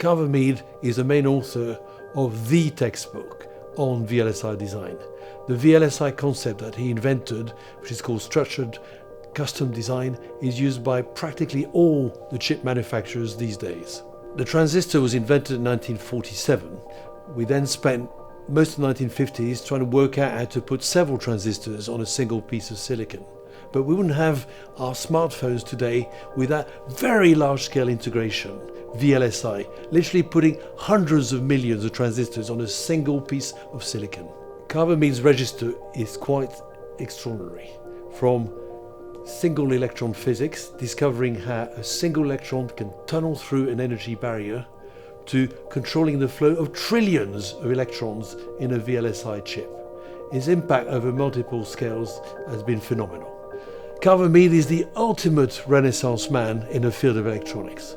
Carver Mead is the main author of the textbook on VLSI design. The VLSI concept that he invented, which is called structured custom design, is used by practically all the chip manufacturers these days. The transistor was invented in 1947. We then spent most of the 1950s trying to work out how to put several transistors on a single piece of silicon. But we wouldn't have our smartphones today without very large-scale integration, VLSI, literally putting hundreds of millions of transistors on a single piece of silicon. Carver Mead's register is quite extraordinary. From single electron physics, discovering how a single electron can tunnel through an energy barrier, to controlling the flow of trillions of electrons in a VLSI chip. His impact over multiple scales has been phenomenal. Carver Mead is the ultimate Renaissance man in the field of electronics.